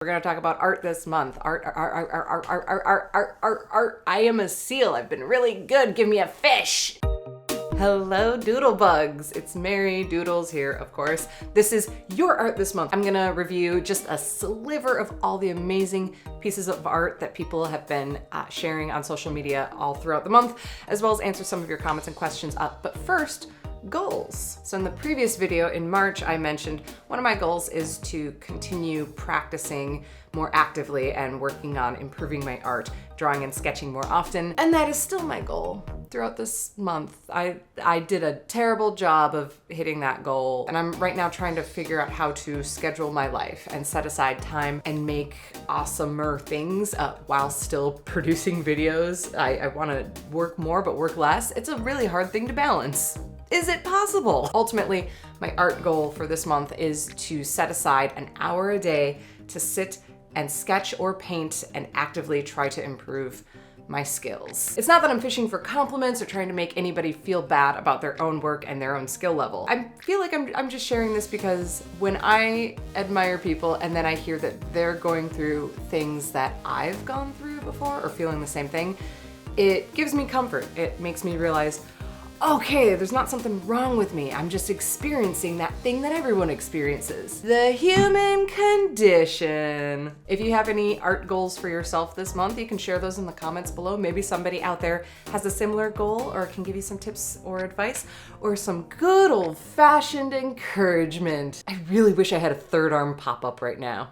We're gonna talk about art this month. Art. I am a seal. I've been really good. Give me a fish. Hello, Doodle Bugs. It's Mary Doodles here, of course. This is your art this month. I'm gonna review just a sliver of all the amazing pieces of art that people have been sharing on social media all throughout the month, as well as answer some of your comments and questions. But first, goals. So in the previous video in March, I mentioned one of my goals is to continue practicing more actively and working on improving my art, drawing and sketching more often. And that is still my goal throughout this month. I did a terrible job of hitting that goal, and I'm right now trying to figure out how to schedule my life and set aside time and make awesomer things while still producing videos. I want to work more but work less. It's a really hard thing to balance. Is it possible? Ultimately, my art goal for this month is to set aside an hour a day to sit and sketch or paint and actively try to improve my skills. It's not that I'm fishing for compliments or trying to make anybody feel bad about their own work and their own skill level. I feel like I'm just sharing this because when I admire people and then I hear that they're going through things that I've gone through before or feeling the same thing, it gives me comfort. It makes me realize, okay, there's not something wrong with me. I'm just experiencing that thing that everyone experiences. The human condition. If you have any art goals for yourself this month, you can share those in the comments below. Maybe somebody out there has a similar goal or can give you some tips or advice or some good old-fashioned encouragement. I really wish I had a third arm pop up right now.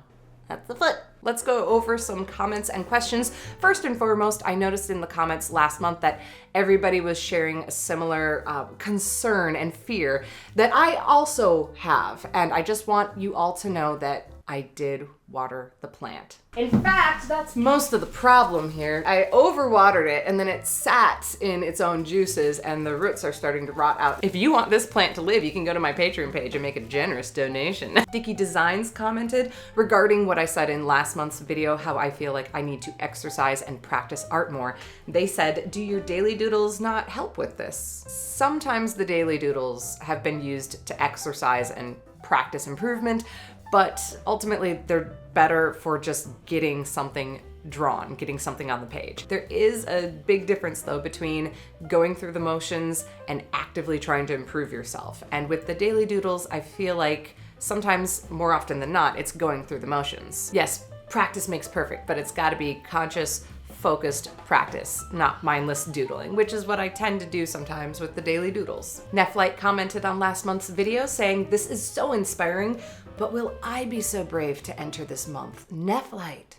That's the foot. Let's go over some comments and questions. First and foremost, I noticed in the comments last month that everybody was sharing a similar concern and fear that I also have. And I just want you all to know that I did water the plant. In fact, that's most of the problem here. I overwatered it and then it sat in its own juices and the roots are starting to rot out. If you want this plant to live, you can go to my Patreon page and make a generous donation. Dicky Designs commented regarding what I said in last month's video, how I feel like I need to exercise and practice art more. They said, do your daily doodles not help with this? Sometimes the daily doodles have been used to exercise and practice improvement, but ultimately they're better for just getting something drawn, getting something on the page. There is a big difference though between going through the motions and actively trying to improve yourself. And with the daily doodles, I feel like sometimes, more often than not, it's going through the motions. Yes, practice makes perfect, but it's gotta be conscious, focused practice, not mindless doodling, which is what I tend to do sometimes with the daily doodles. Neflight commented on last month's video saying, this is so inspiring, but will I be so brave to enter this month? Neflight,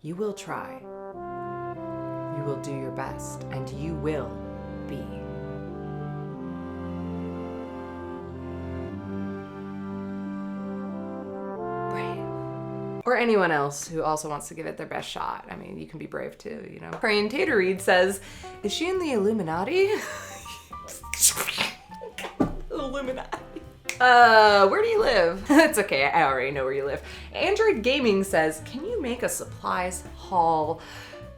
you will try. You will do your best, and you will be. Or anyone else who also wants to give it their best shot. I mean, you can be brave too, you know. Praying Tater Reed says, is she in the Illuminati? Illuminati. Where do you live? It's okay, I already know where you live. Android Gaming says, can you make a supplies haul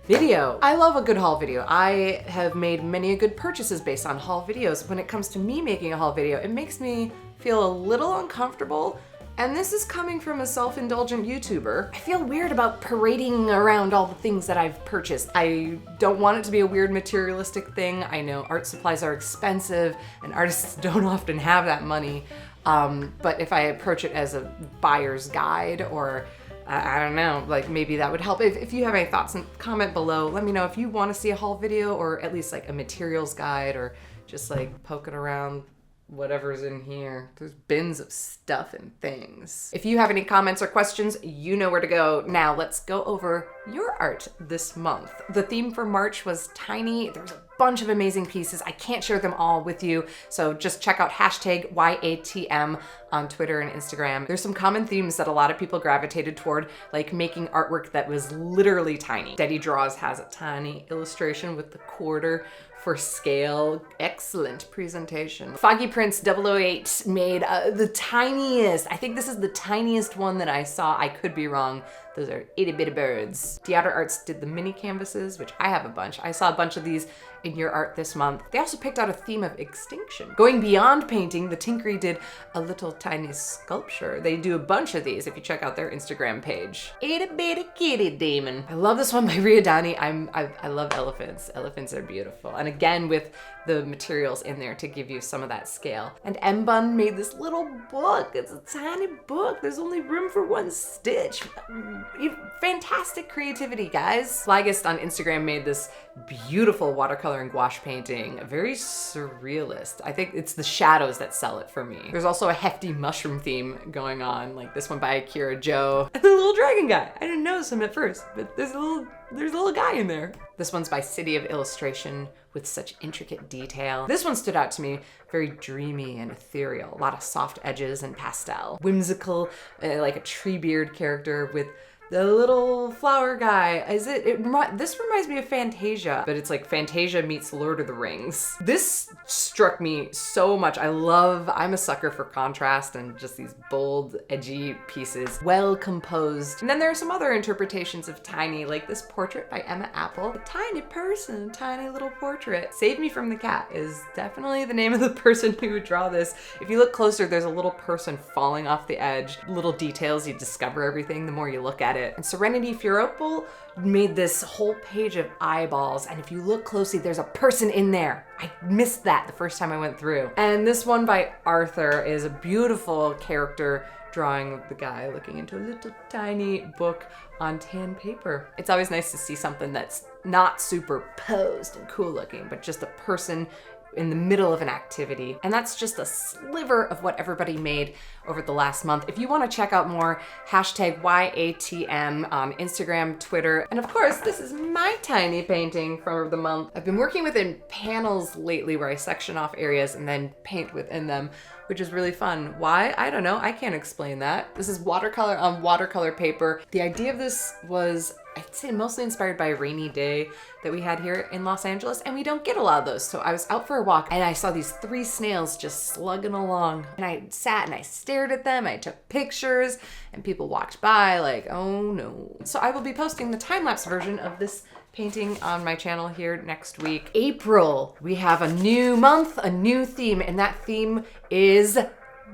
video? I love a good haul video. I have made many good purchases based on haul videos. When it comes to me making a haul video, it makes me feel a little uncomfortable. And this is coming from a self-indulgent YouTuber. I feel weird about parading around all the things that I've purchased. I don't want it to be a weird materialistic thing. I know art supplies are expensive and artists don't often have that money. But if I approach it as a buyer's guide or I don't know, like maybe that would help. If you have any thoughts, comment below. Let me know if you want to see a haul video or at least like a materials guide or just like poking around whatever's in here. There's bins of stuff and things. If you have any comments or questions, you know where to go. Now let's go over your art this month. The theme for March was tiny. There was a bunch of amazing pieces. I can't share them all with you, so just check out hashtag YATM on Twitter and Instagram. There's some common themes that a lot of people gravitated toward, like making artwork that was literally tiny. Daddy Draws has a tiny illustration with the quarter for scale. Excellent presentation. Foggy Prince 008 made the tiniest, I think this is the tiniest one that I saw. I could be wrong. Those are itty bitty birds. Theater Arts did the mini canvases, which I have a bunch. I saw a bunch of these in your art this month. They also picked out a theme of extinction. Going beyond painting, the Tinkery did a little tiny sculpture. They do a bunch of these if you check out their Instagram page. Itty bitty kitty demon. I love this one by Riadani. I love elephants. Elephants are beautiful. And again, with the materials in there to give you some of that scale. And Mbun made this little book. It's a tiny book. There's only room for one stitch. Fantastic creativity, guys. Flagist on Instagram made this beautiful watercolor and gouache painting, very surrealist. I think it's the shadows that sell it for me. There's also a hefty mushroom theme going on, like this one by Akira Joe. And the little dragon guy. I didn't notice him at first, but there's a little guy in there. This one's by City of Illustration with such intricate detail. This one stood out to me, very dreamy and ethereal. A lot of soft edges and pastel. Whimsical, like a Treebeard character with the little flower guy. This reminds me of Fantasia, but it's like Fantasia meets Lord of the Rings. This struck me so much. I'm a sucker for contrast and just these bold, edgy pieces, well composed. And then there are some other interpretations of tiny, like this portrait by Emma Apple. A tiny person, tiny little portrait. Save Me From the Cat is definitely the name of the person who would draw this. If you look closer, there's a little person falling off the edge. Little details, you discover everything the more you look at it. And Serenity Fioropol made this whole page of eyeballs, and if you look closely, there's a person in there. I missed that the first time I went through. And this one by Arthur is a beautiful character drawing of the guy looking into a little tiny book on tan paper. It's always nice to see something that's not super posed and cool looking, but just a person in the middle of an activity. And that's just a sliver of what everybody made over the last month. If you want to check out more, hashtag YATM on Instagram, Twitter, and of course, this is my tiny painting for the month. I've been working within panels lately where I section off areas and then paint within them, which is really fun. Why? I don't know. I can't explain that. This is watercolor on watercolor paper. The idea of this was, I'd say, mostly inspired by a rainy day that we had here in Los Angeles, and we don't get a lot of those. So I was out for a walk and I saw these 3 snails just slugging along, and I sat and I stared at them. I took pictures and people walked by like, oh no. So I will be posting the time-lapse version of this painting on my channel here next week. April, we have a new month, a new theme, and that theme is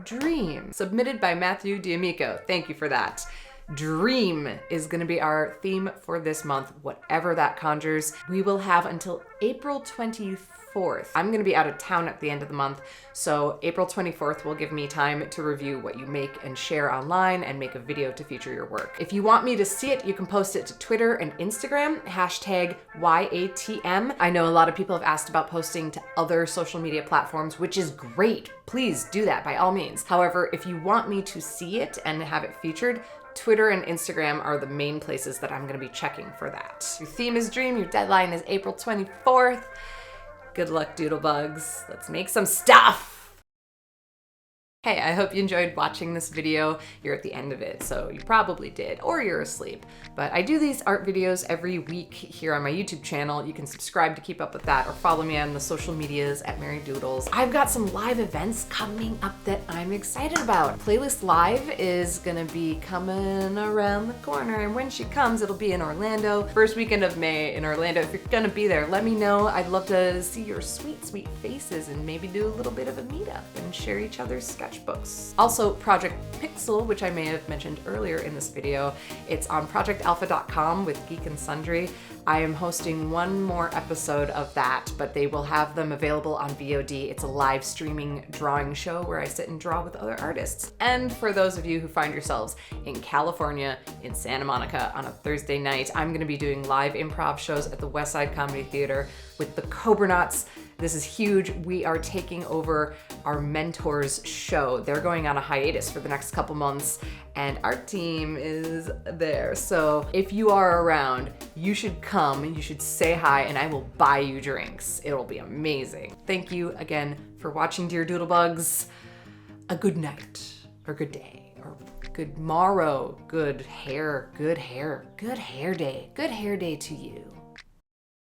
Dream, submitted by Matthew D'Amico. Thank you for that. Dream is gonna be our theme for this month, whatever that conjures. We will have until April 24th. I'm gonna be out of town at the end of the month, so April 24th will give me time to review what you make and share online and make a video to feature your work. If you want me to see it, you can post it to Twitter and Instagram, hashtag YATM. I know a lot of people have asked about posting to other social media platforms, which is great. Please do that by all means. However, if you want me to see it and have it featured, Twitter and Instagram are the main places that I'm gonna be checking for that. Your theme is Dream, your deadline is April 24th. Good luck, Doodlebugs. Let's make some stuff! Hey, I hope you enjoyed watching this video. You're at the end of it, so you probably did, or you're asleep. But I do these art videos every week here on my YouTube channel. You can subscribe to keep up with that, or follow me on the social medias at Mary Doodles. I've got some live events coming up that I'm excited about. Playlist Live is gonna be coming around the corner, and when she comes, it'll be in Orlando. First weekend of May in Orlando. If you're gonna be there, let me know. I'd love to see your sweet, sweet faces and maybe do a little bit of a meetup and share each other's sketchbooks. Also, Project Pixel, which I may have mentioned earlier in this video, it's on projectalpha.com with Geek and Sundry. I am hosting one more episode of that, but they will have them available on VOD. It's a live streaming drawing show where I sit and draw with other artists. And for those of you who find yourselves in California, in Santa Monica on a Thursday night, I'm gonna be doing live improv shows at the West Side Comedy Theater with the Cobranauts. This is huge. We are taking over our mentors show. They're going on a hiatus for the next couple months, and our team is there. So if you are around, you should come, you should say hi, and I will buy you drinks. It'll be amazing. Thank you again for watching, dear Doodlebugs. A good night, or good day, or good morrow, good hair day to you.